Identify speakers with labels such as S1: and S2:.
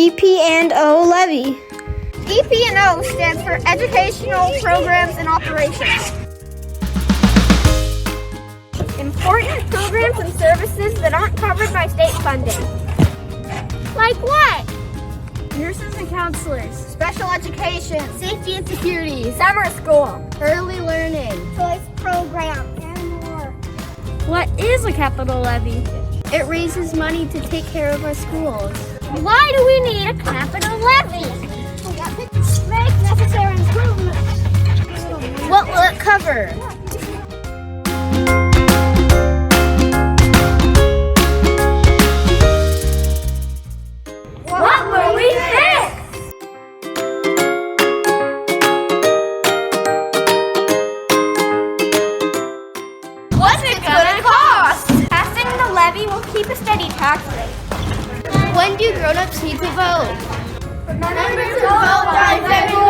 S1: EP&O levy.
S2: EP&O stands for Educational Programs and Operations. Important programs and services that aren't covered by state funding.
S3: Like what?
S2: Nurses and counselors, special education, safety and security, summer school, early learning,
S3: Choice programs and more.
S1: What is a capital levy? It raises money to take care of our schools.
S3: Why do we need a capital levy? Make necessary improvements.
S2: What will it cover?
S3: What will we fix?
S2: What's it gonna cost? Passing the levy will keep a steady tax rate.
S1: When do grown-ups need to vote?
S2: Remember to vote by February